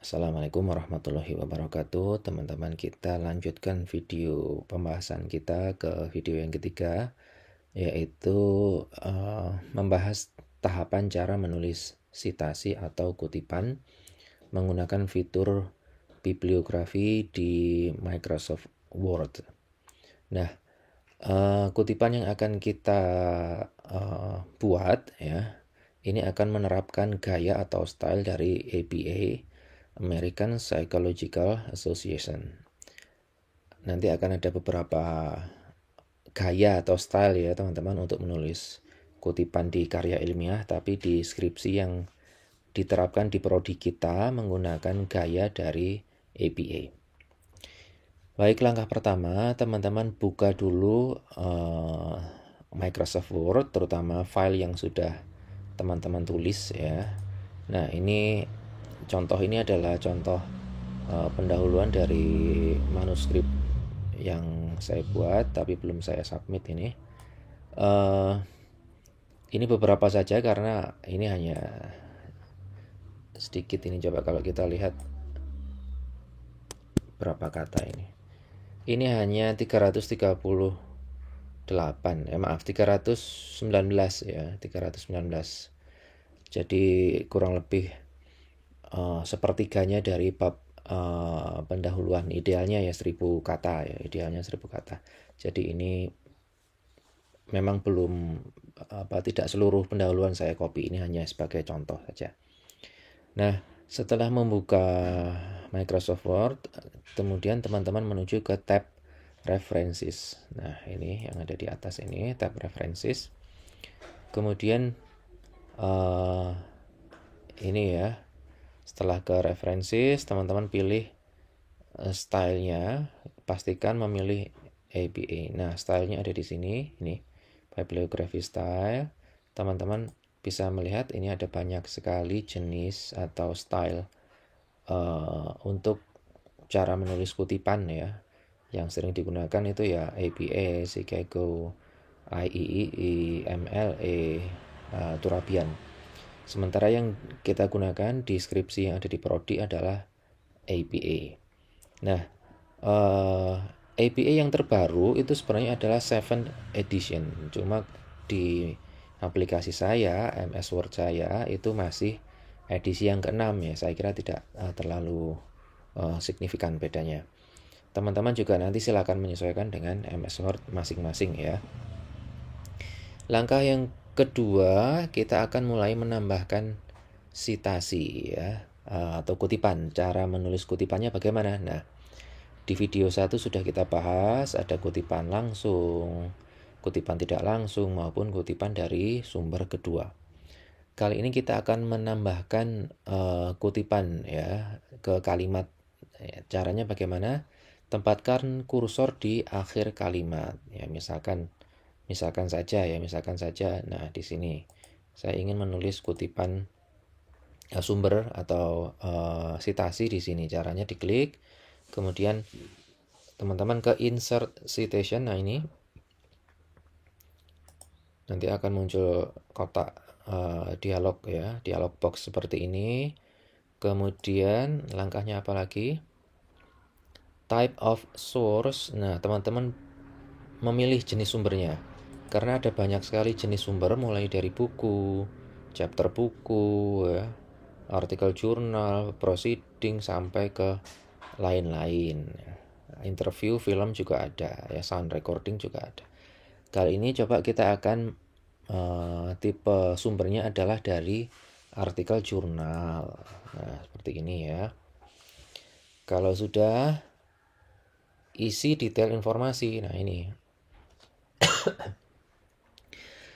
Assalamualaikum warahmatullahi wabarakatuh. Teman-teman, kita lanjutkan video pembahasan kita ke video yang ketiga, yaitu membahas tahapan cara menulis sitasi atau kutipan menggunakan fitur bibliografi di Microsoft Word. Nah, kutipan yang akan kita buat ya, ini akan menerapkan gaya atau style dari APA, American Psychological Association. Nanti akan ada beberapa gaya atau style ya teman-teman untuk menulis kutipan di karya ilmiah, tapi di skripsi yang diterapkan di prodi kita menggunakan gaya dari APA. Baik, langkah pertama teman-teman buka dulu Microsoft Word, terutama file yang sudah teman-teman tulis ya. Nah, ini adalah contoh pendahuluan dari manuskrip yang saya buat tapi belum saya submit ini. Ini beberapa saja karena ini hanya sedikit. Ini coba kalau kita lihat berapa kata ini. Ini hanya 338, 319 ya, 319. Jadi kurang lebih sepertiganya dari bab pendahuluan. Idealnya ya 1000 kata ya, idealnya 1000 kata. Jadi ini memang belum tidak seluruh pendahuluan saya copy, ini hanya sebagai contoh saja. Nah, setelah membuka Microsoft Word, kemudian teman-teman menuju ke tab References. Nah, ini yang ada di atas ini, tab References. Kemudian ini ya, setelah ke References, teman-teman pilih stylenya, pastikan memilih APA. Nah, stylenya ada di sini, ini bibliography style. Teman-teman bisa melihat ini ada banyak sekali jenis atau style untuk cara menulis kutipan ya. Yang sering digunakan itu ya APA, Chicago, IEEE, MLA, Turabian. Sementara yang kita gunakan di skripsi yang ada di prodi adalah APA. Nah, APA yang terbaru itu sebenarnya adalah 7th edition. Cuma di aplikasi saya, MS Word saya, itu masih edisi yang ke-6 ya. Saya kira tidak terlalu signifikan bedanya. Teman-teman juga nanti silakan menyesuaikan dengan MS Word masing-masing ya. Langkah yang kedua, kita akan mulai menambahkan sitasi ya, atau kutipan. Cara menulis kutipannya bagaimana? Nah, di video 1 sudah kita bahas, ada kutipan langsung, kutipan tidak langsung, maupun kutipan dari sumber kedua. Kali ini kita akan menambahkan kutipan ya ke kalimat. Caranya bagaimana? Tempatkan kursor di akhir kalimat. Ya, misalkan saja. Nah, di sini saya ingin menulis kutipan sumber atau sitasi di sini. Caranya diklik, kemudian teman-teman ke insert citation. Nah, ini nanti akan muncul kotak dialog ya, dialog box seperti ini. Kemudian langkahnya apa lagi? Type of source. Nah, teman-teman memilih jenis sumbernya. Karena ada banyak sekali jenis sumber, mulai dari buku, chapter buku, ya, artikel jurnal, proceeding, sampai ke lain-lain. Interview, film juga ada, ya, sound recording juga ada. Kali ini coba kita akan tipe sumbernya adalah dari artikel jurnal. Nah, seperti ini ya. Kalau sudah, isi detail informasi. Nah, ini.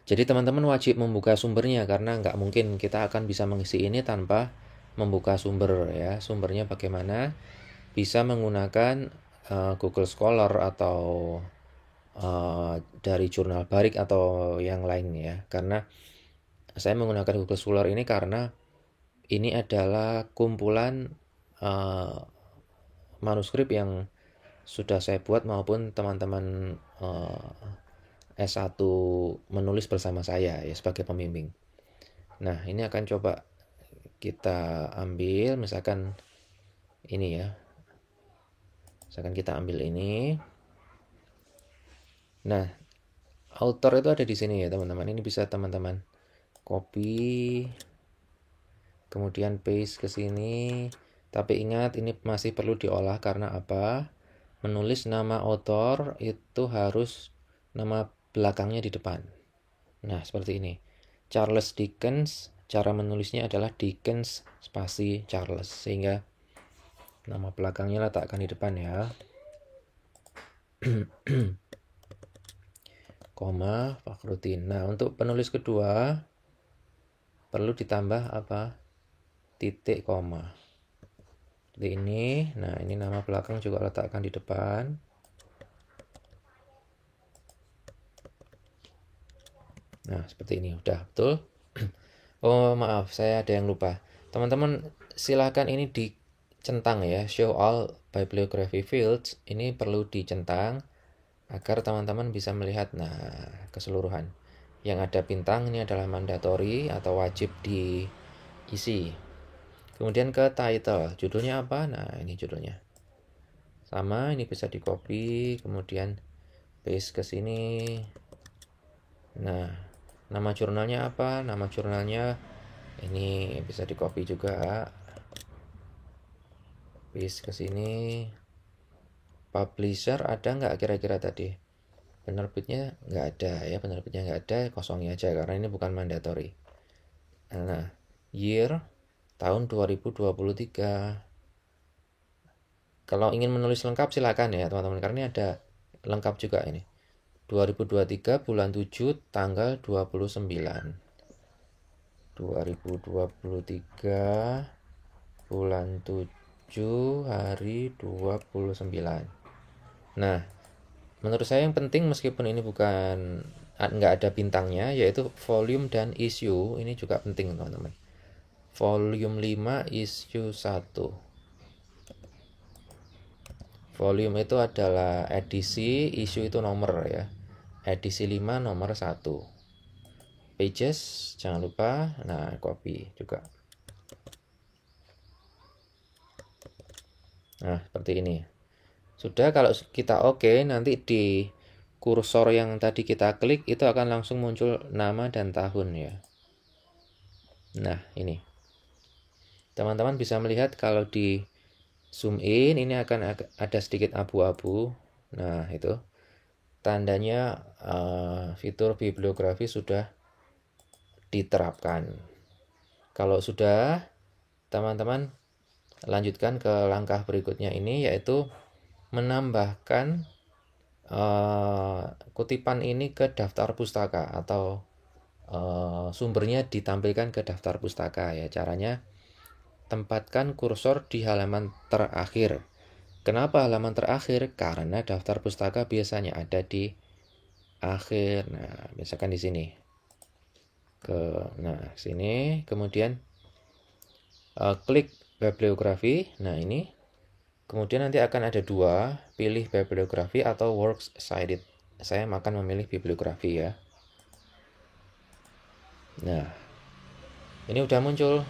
Jadi teman-teman wajib membuka sumbernya karena nggak mungkin kita akan bisa mengisi ini tanpa membuka sumber ya. Sumbernya bagaimana? Bisa menggunakan Google Scholar atau dari jurnal Barik atau yang lain ya. Karena saya menggunakan Google Scholar ini karena ini adalah kumpulan manuskrip yang sudah saya buat maupun teman-teman S1 menulis bersama saya ya sebagai pembimbing. Nah, ini akan coba kita ambil, misalkan ini ya. Misalkan kita ambil ini. Nah, author itu ada di sini ya teman-teman. Ini bisa teman-teman copy, kemudian paste ke sini. Tapi ingat ini masih perlu diolah karena apa? Menulis nama author itu harus nama belakangnya di depan. Nah, seperti ini. Charles Dickens, cara menulisnya adalah Dickens spasi Charles, sehingga nama belakangnya letakkan di depan ya. Koma Fakhruddin. Nah, untuk penulis kedua perlu ditambah apa? Titik koma. Seperti ini. Nah, ini nama belakang juga letakkan di depan. Nah, seperti ini. Udah, betul? Oh, maaf, saya ada yang lupa. Teman-teman, silahkan ini dicentang ya. Show all bibliography fields. Ini perlu dicentang agar teman-teman bisa melihat keseluruhan. Yang ada bintang ini adalah mandatory atau wajib diisi. Kemudian ke title, judulnya apa? Nah, ini judulnya. Sama, ini bisa di copy, kemudian paste ke sini. Nah, nama jurnalnya apa? Nama jurnalnya ini bisa di copy juga. Paste ke sini. Publisher ada nggak kira-kira tadi? Penerbitnya nggak ada ya, penerbitnya nggak ada, kosongnya aja karena ini bukan mandatory. Nah, year tahun 2023. Kalau ingin menulis lengkap silakan ya teman-teman, karena ini ada lengkap juga ini. 2023 bulan 7 tanggal 29. 2023 bulan 7 hari 29. Nah, menurut saya yang penting meskipun ini bukan nggak ada bintangnya, yaitu volume dan issue. Ini juga penting teman-teman. Volume 5 issue 1. Volume itu adalah edisi, issue itu nomor ya. Edisi 5 nomor 1. Pages jangan lupa. Nah, copy juga. Nah, seperti ini. Sudah, kalau kita oke, nanti di kursor yang tadi kita klik itu akan langsung muncul nama dan tahun ya. Nah, ini. Teman-teman bisa melihat kalau di zoom in ini akan ada sedikit abu-abu. Nah, itu tandanya fitur bibliografi sudah diterapkan. Kalau sudah, teman-teman lanjutkan ke langkah berikutnya ini, yaitu menambahkan kutipan ini ke daftar pustaka atau sumbernya ditampilkan ke daftar pustaka ya. Caranya tempatkan kursor di halaman terakhir. Kenapa halaman terakhir? Karena daftar pustaka biasanya ada di akhir. Nah, misalkan di sini. Sini, kemudian klik bibliografi. Nah, ini. Kemudian nanti akan ada dua, pilih bibliografi atau works cited. Saya akan memilih bibliografi ya. Nah, ini udah muncul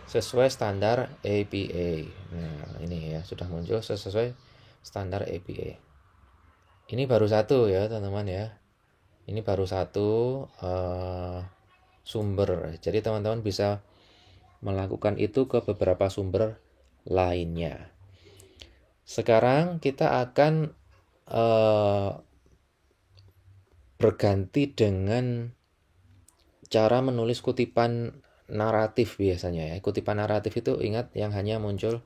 sesuai standar APA. Nah, ini ya sudah muncul sesuai standar APA. Ini baru satu ya teman-teman ya. Ini baru satu sumber. Jadi teman-teman bisa melakukan itu ke beberapa sumber lainnya. Sekarang kita akan berganti dengan cara menulis kutipan naratif biasanya ya. Kutipan naratif itu ingat yang hanya muncul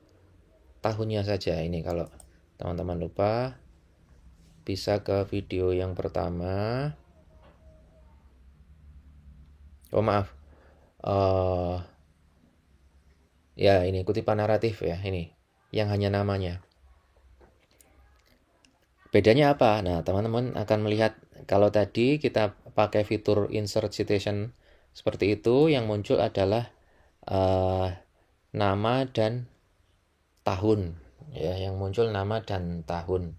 tahunnya saja. Ini kalau teman-teman lupa bisa ke video yang pertama. Oh maaf. Ya ini kutipan naratif ya, ini yang hanya namanya. Bedanya apa? Nah, teman-teman akan melihat kalau tadi kita pakai fitur insert citation seperti itu, yang muncul adalah nama dan tahun ya, yang muncul nama dan tahun.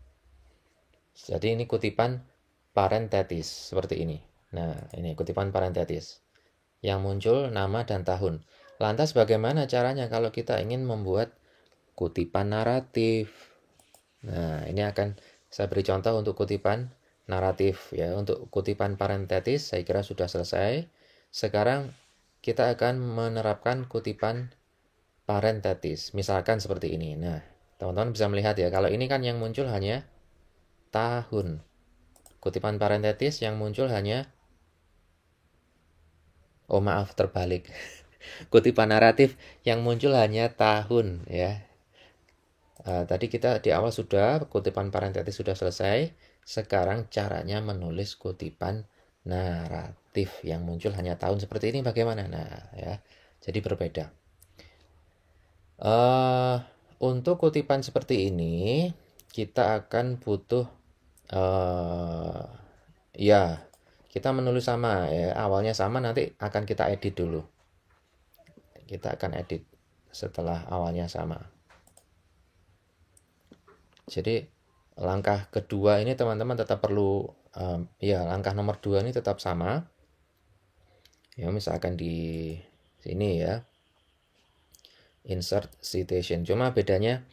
Jadi ini kutipan parenthetis seperti ini. Nah, ini kutipan parenthetis yang muncul nama dan tahun. Lantas bagaimana caranya kalau kita ingin membuat kutipan naratif. Nah, ini akan saya beri contoh untuk kutipan naratif ya. Untuk kutipan parentetis saya kira sudah selesai. Sekarang kita akan menerapkan kutipan parentetis. Misalkan seperti ini. Nah, teman-teman bisa melihat ya, kalau ini kan yang muncul hanya tahun. Kutipan parentetis yang muncul hanya, oh maaf terbalik. Kutipan naratif yang muncul hanya tahun ya. Tadi kita di awal sudah kutipan parentetis sudah selesai. Sekarang caranya menulis kutipan naratif yang muncul hanya tahun seperti ini bagaimana? Nah, ya. Jadi berbeda. Untuk kutipan seperti ini kita akan butuh ya, kita menulis sama ya. Awalnya sama, nanti akan kita edit dulu. Kita akan edit setelah awalnya sama. Jadi langkah kedua ini teman-teman tetap perlu ya, langkah nomor 2 ini tetap sama. Ya, misalkan di sini ya, insert citation. Cuma bedanya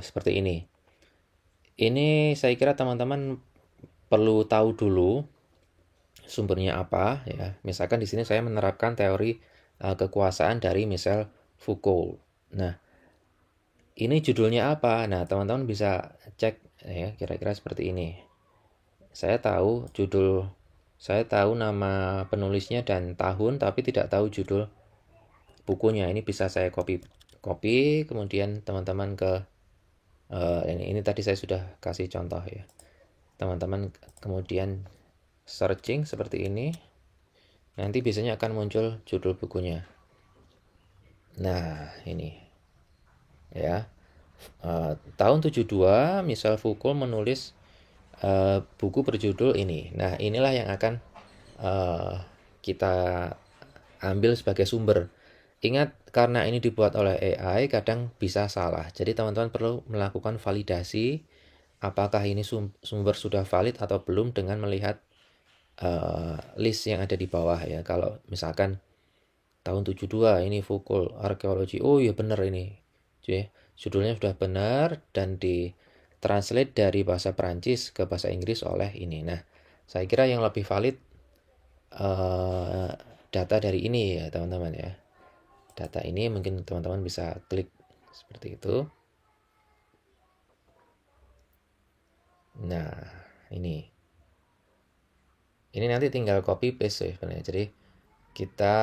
seperti ini. Ini saya kira teman-teman perlu tahu dulu sumbernya apa ya. Misalkan di sini saya menerapkan teori kekuasaan dari Michel Foucault. Nah, ini judulnya apa? Nah, teman-teman bisa cek ya, kira-kira seperti ini. Saya tahu nama penulisnya dan tahun, tapi tidak tahu judul bukunya. Ini bisa saya copy, kemudian teman-teman ke ini tadi saya sudah kasih contoh ya. Teman-teman kemudian searching seperti ini. Nanti biasanya akan muncul judul bukunya. Nah, ini ya. Tahun 72 Michel Foucault menulis buku berjudul ini. Nah, inilah yang akan kita ambil sebagai sumber. Ingat, karena ini dibuat oleh AI, kadang bisa salah. Jadi teman-teman perlu melakukan validasi apakah ini sumber sudah valid atau belum dengan melihat list yang ada di bawah ya. Kalau misalkan tahun 72 ini Foucault arkeologi, oh iya benar ini. Jadi, judulnya sudah benar dan ditranslate dari bahasa Perancis ke bahasa Inggris oleh ini. Nah, saya kira yang lebih valid data dari ini ya teman-teman ya. Data ini mungkin teman-teman bisa klik seperti itu. Nah, ini nanti tinggal copy paste ya sebenarnya. Jadi kita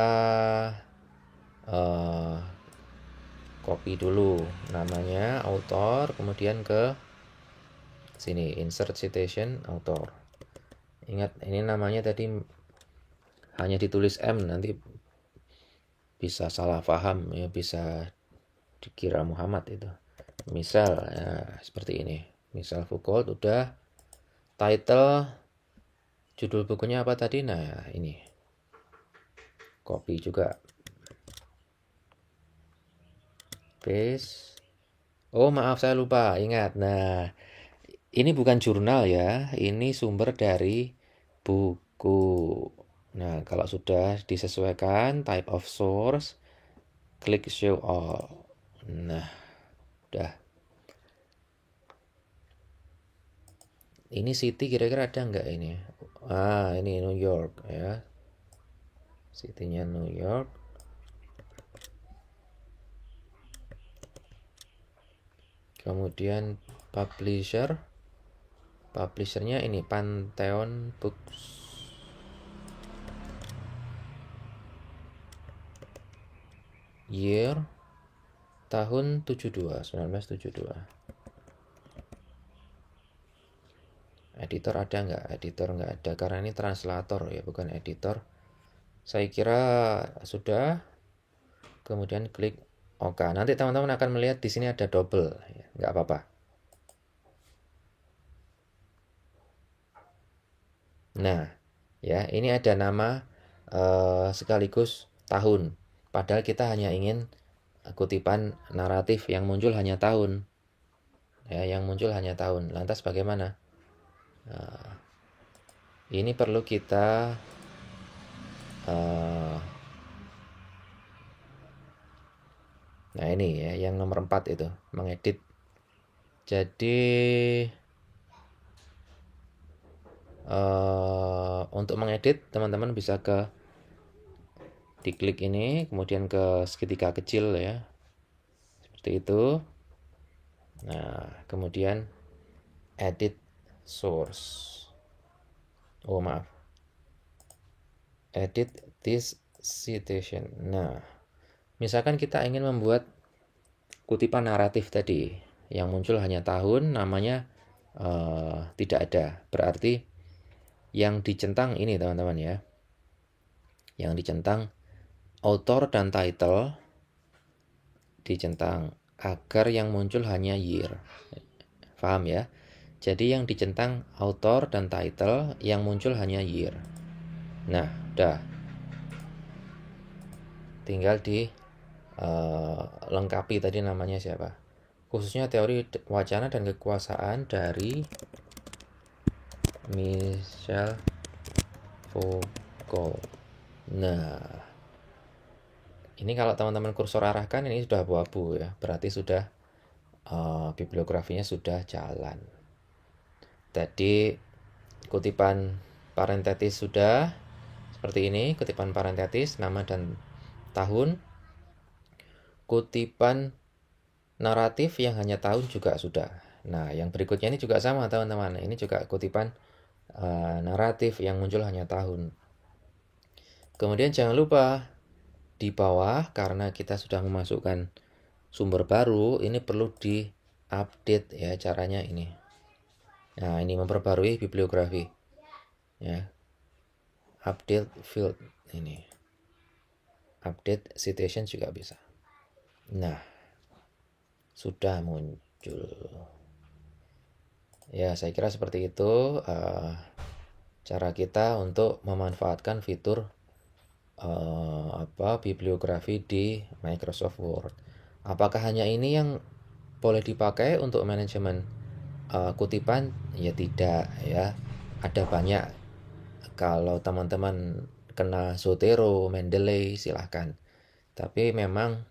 copy dulu namanya author, kemudian ke sini insert citation author. Ingat, ini namanya tadi hanya ditulis M, nanti bisa salah paham ya, bisa dikira Muhammad itu. Misal ya, seperti ini. Misal Foucault udah. Title, judul bukunya apa tadi? Nah, ini. Copy juga. Paste. Oh, maaf saya lupa. Ingat. Nah, ini bukan jurnal ya. Ini sumber dari buku. Nah, kalau sudah disesuaikan type of source, klik show all. Nah, udah. Ini city kira-kira ada nggak ini? Ini New York ya. City-nya New York. Kemudian publishernya ini Pantheon Books. Year tahun 1972. Editor ada nggak? Editor nggak ada karena ini translator ya, bukan editor. Saya kira sudah. Kemudian klik OK. Nanti teman-teman akan melihat di sini ada double, ya, nggak apa-apa. Nah, ya ini ada nama sekaligus tahun. Padahal kita hanya ingin kutipan naratif yang muncul hanya tahun. Ya, yang muncul hanya tahun. Lantas bagaimana? Ini perlu kita Nah ini ya, yang nomor 4 itu, mengedit. Jadi untuk mengedit, teman-teman bisa diklik ini, kemudian ke segitiga kecil ya, seperti itu. Nah, kemudian edit source. Oh maaf, edit this citation. Nah, misalkan kita ingin membuat kutipan naratif tadi yang muncul hanya tahun, namanya tidak ada. Berarti yang dicentang ini teman-teman ya, yang dicentang author dan title dicentang agar yang muncul hanya year. Paham ya? Jadi yang dicentang author dan title, yang muncul hanya year. Nah, udah. Tinggal di lengkapi tadi namanya siapa. Khususnya teori wacana dan kekuasaan dari Michel Foucault. Nah, ini kalau teman-teman kursor arahkan ini sudah abu-abu ya, berarti sudah bibliografinya sudah jalan. Tadi kutipan parentetis sudah seperti ini, kutipan parentetis nama dan tahun. Kutipan naratif yang hanya tahun juga sudah. Nah, yang berikutnya ini juga sama teman-teman. Ini juga kutipan naratif yang muncul hanya tahun. Kemudian jangan lupa di bawah, karena kita sudah memasukkan sumber baru, ini perlu di-update ya, caranya ini. Nah, ini memperbarui bibliografi. Ya. Update field ini. Update citation juga bisa. Nah, sudah muncul. Ya, saya kira seperti itu cara kita untuk memanfaatkan fitur bibliografi di Microsoft Word. Apakah hanya ini yang boleh dipakai untuk manajemen kutipan? Ya tidak ya. Ada banyak. Kalau teman-teman kena Zotero, Mendeley silahkan. Tapi memang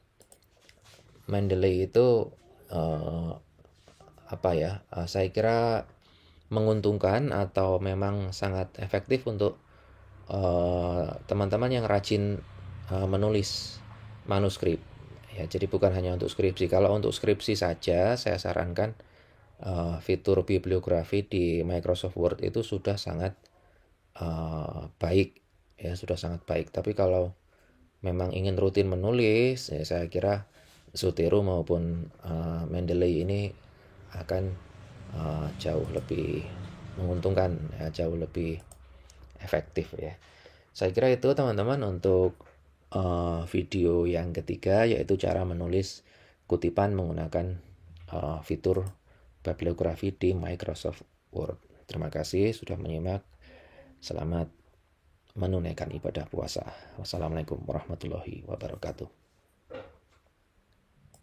Mendeley itu saya kira menguntungkan atau memang sangat efektif untuk teman-teman yang rajin menulis manuskrip ya. Jadi bukan hanya untuk skripsi. Kalau untuk skripsi saja saya sarankan fitur bibliografi di Microsoft Word itu sudah sangat baik ya, sudah sangat baik. Tapi kalau memang ingin rutin menulis ya, saya kira Zotero maupun Mendeley ini akan jauh lebih menguntungkan ya, jauh lebih efektif ya. Saya kira itu teman-teman untuk video yang ketiga, yaitu cara menulis kutipan menggunakan fitur bibliografi di Microsoft Word. Terima kasih sudah menyimak. Selamat menunaikan ibadah puasa. Wassalamualaikum warahmatullahi wabarakatuh.